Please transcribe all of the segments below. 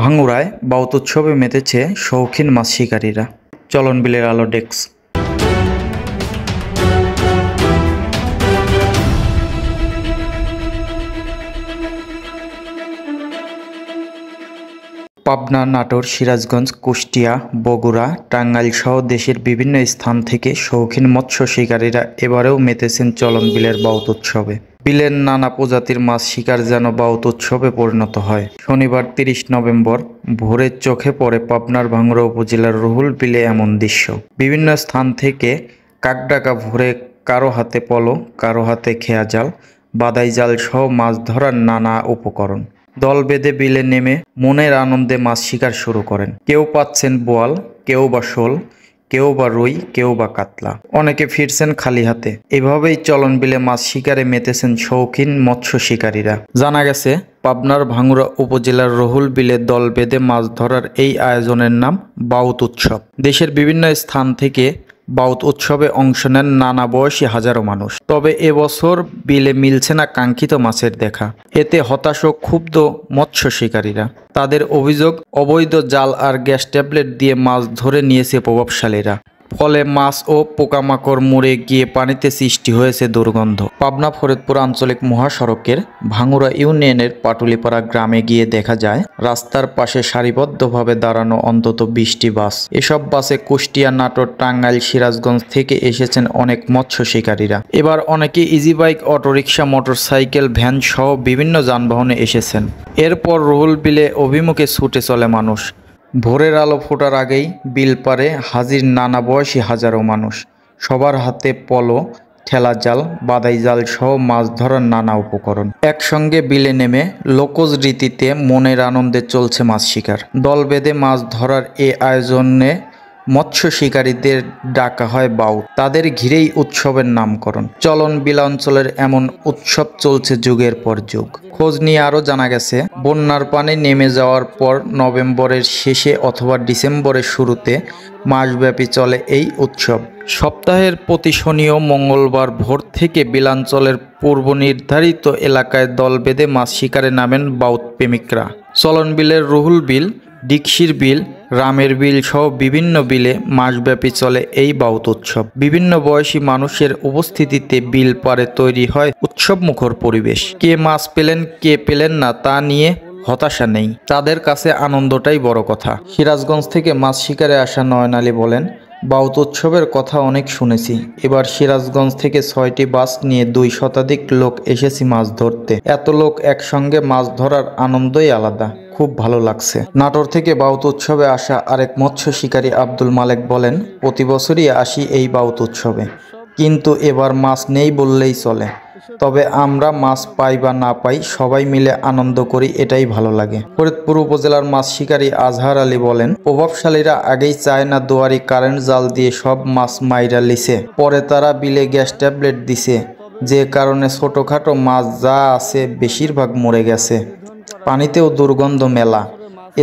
ভাঙ্গুড়ায় বাউত উৎসবে মেতেছে শৌখিন মাছ শিকারীরা। চলন বিলের আলো ডেস্ক। পাবনা, নাটোর, সিরাজগঞ্জ, কুষ্টিয়া, বগুড়া, টাঙ্গাইল সহ দেশের বিভিন্ন স্থান থেকে শৌখিন মৎস্য শিকারীরা এবারেও মেতেছেন চলন বিলের বাউত উৎসবে। বিলের নানা প্রজাতির মাছ শিকার যেন বাউত উৎসবে পরিণত হয়। শনিবার 30 নভেম্বর ভোরের চোখে পড়ে পাবনার ভাঙ্গুড়া উপজেলার রুহুল বিলে এমন দৃশ্য। বিভিন্ন স্থান থেকে কাকডাকা ভোরে কারো হাতে পলো, কারো হাতে খেয়া জাল, বাদাই জাল সহ মাছ ধরার নানা উপকরণ। দল বেঁধে বিলে নেমে মনের আনন্দে মাছ শিকার শুরু করেন। কেউ পাচ্ছেন বোয়াল, কেউ বা শোল, কেউ বা রুই, কেউ বা কাতলা, অনেকে ফিরছেন খালি হাতে। এভাবেই চলন বিলে মাছ শিকারে মেতেছেন শৌখিন মৎস্য শিকারীরা। জানা গেছে, পাবনার ভাঙ্গুড়া উপজেলার রুহুল বিলে দল বেঁধে মাছ ধরার এই আয়োজনের নাম বাউত উৎসব। দেশের বিভিন্ন স্থান থেকে বাউত উৎসবে অংশ নেন নানা বয়সী হাজারো মানুষ। তবে এবছর বিলে মিলছে না কাঙ্ক্ষিত মাছের দেখা। এতে হতাশ ও ক্ষুব্ধ মৎস্য শিকারীরা। তাদের অভিযোগ, অবৈধ জাল আর গ্যাস ট্যাবলেট দিয়ে মাছ ধরে নিয়েছে প্রভাবশালীরা। ফলে মাছ ও পোকামাকড় মরে গিয়ে পানিতে সৃষ্টি হয়েছে দুর্গন্ধ। পাবনা ফরিদপুর আঞ্চলিক মহাসড়কের ভাঙ্গুড়া ইউনিয়নের পাটুলিপাড়া গ্রামে গিয়ে দেখা যায় রাস্তার পাশে সারিবদ্ধভাবে দাঁড়ানো অন্তত 20টি বাস। এসব বাসে কুষ্টিয়া, নাটোর, টাঙ্গাইল, সিরাজগঞ্জ থেকে এসেছেন অনেক মৎস্য শিকারীরা। এবার অনেকে easy bike, autorickshaw, motorcycle, van সহ বিভিন্ন যানবাহনে এসেছেন। এরপর রুহুল বিলে অভিমুখে ছুটে চলে মানুষ। ভোরের আলো ফোটার আগেই বিল পারে হাজির নানা বয়সী হাজারো মানুষ। সবার হাতে পলো, ঠেলা জাল, বাদাই জাল সহ মাছ ধরার নানা উপকরণ। একসঙ্গে বিলে নেমে লোকজ রীতিতে মনের আনন্দে চলছে মাছ শিকার। দল বেঁধে মাছ ধরার এ আয়োজনে মৎস্য শিকারীদের ডাকা হয় বাউত। তাদের ঘিরেই উৎসবের নামকরণ। চলন বিল অঞ্চলের এমন উৎসব চলছে যুগের পর যুগ। খোঁজ নিয়ে আরও জানা গেছে, বন্যার পানি নেমে যাওয়ার পর নভেম্বরের শেষে অথবা ডিসেম্বরের শুরুতে মাসব্যাপী চলে এই উৎসব। সপ্তাহের প্রতি শনি ও মঙ্গলবার ভোর থেকে বিলাঞ্চলের পূর্ব নির্ধারিত এলাকায় দল বেঁধে মাছ শিকারে নামেন বাউত প্রেমিকরা। চলন বিলের রুহুল বিল, ডিকশির বিল, রামের বিল সহ বিভিন্ন বিলে মাসব্যাপী চলে এই বাউত উৎসব। বিভিন্ন বয়সী মানুষের উপস্থিতিতে বিল পারে তৈরি হয় উৎসবমুখর পরিবেশ। কে মাছ পেলেন, কে পেলেন না তা নিয়ে হতাশা নেই। তাদের কাছে আনন্দটাই বড় কথা। সিরাজগঞ্জ থেকে মাছ শিকারে আসা নয়ন আলী বলেন, বাউত উৎসবের কথা অনেক শুনেছি। এবার সিরাজগঞ্জ থেকে 6টি বাস নিয়ে 2 শতাধিক লোক এসেছি মাছ ধরতে। এত লোক একসঙ্গে মাছ ধরার আনন্দই আলাদা, খুব ভালো লাগছে। নাটোর থেকে বাউত উৎসবে আসা আরেক মৎস্য শিকারী আব্দুল মালেক বলেন, প্রতি বছরই আসি এই বাউত উৎসবে, কিন্তু এবার মাছ নেই বললেই চলে। তবে আমরা মাছ পাই বা না পাই সবাই মিলে আনন্দ করি, এটাই ভালো লাগে। ফরিদপুর উপজেলার মাছ শিকারী আজহার আলী বলেন, প্রভাবশালীরা আগেই চায় না দুয়ারি কারেন্ট জাল দিয়ে সব মাছ মাইরা লিছে। পরে তারা বিলে গ্যাস ট্যাবলেট দিছে, যে কারণে ছোটখাটো মাছ যা আছে বেশিরভাগ মরে গেছে। পানিতেও দুর্গন্ধ মেলা,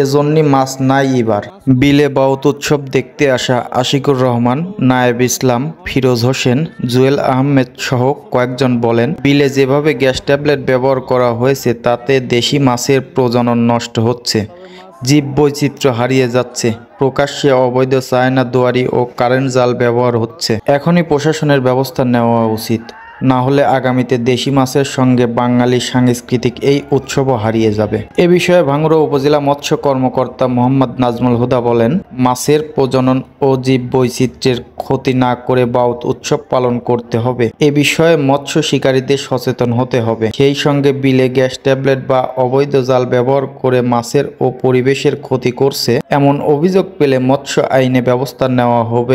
এজন্যই মাছ নাই এবার। বিলে বাউত উৎসব দেখতে আসা আশিকুর রহমান, নায়েব ইসলাম, ফিরোজ হোসেন, জুয়েল আহমেদ সহ কয়েকজন বলেন, বিলে যেভাবে গ্যাস ট্যাবলেট ব্যবহার করা হয়েছে তাতে দেশি মাছের প্রজনন নষ্ট হচ্ছে, জীব বৈচিত্র্য হারিয়ে যাচ্ছে। প্রকাশ্যে অবৈধ চায়না দুয়ারি ও কারেন্ট জাল ব্যবহার হচ্ছে। এখনই প্রশাসনের ব্যবস্থা নেওয়া উচিত, না হলে আগামীতে দেশি মাছের সঙ্গে বাঙালি সাংস্কৃতিক এই উৎসবও হারিয়ে যাবে। এ বিষয়ে ভাঙ্গুড়া উপজেলা মৎস্য কর্মকর্তা মোহাম্মদ নাজমুল হুদা বলেন, মাছের প্রজনন ও জীব বৈচিত্র্যের ক্ষতি না করে বাউত উৎসব পালন করতে হবে। এ বিষয়ে মৎস্য শিকারীদের সচেতন হতে হবে। সেই সঙ্গে বিলে গ্যাস ট্যাবলেট বা অবৈধ জাল ব্যবহার করে মাছের ও পরিবেশের ক্ষতি করছে এমন অভিযোগ পেলে মৎস্য আইনে ব্যবস্থা নেওয়া হবে।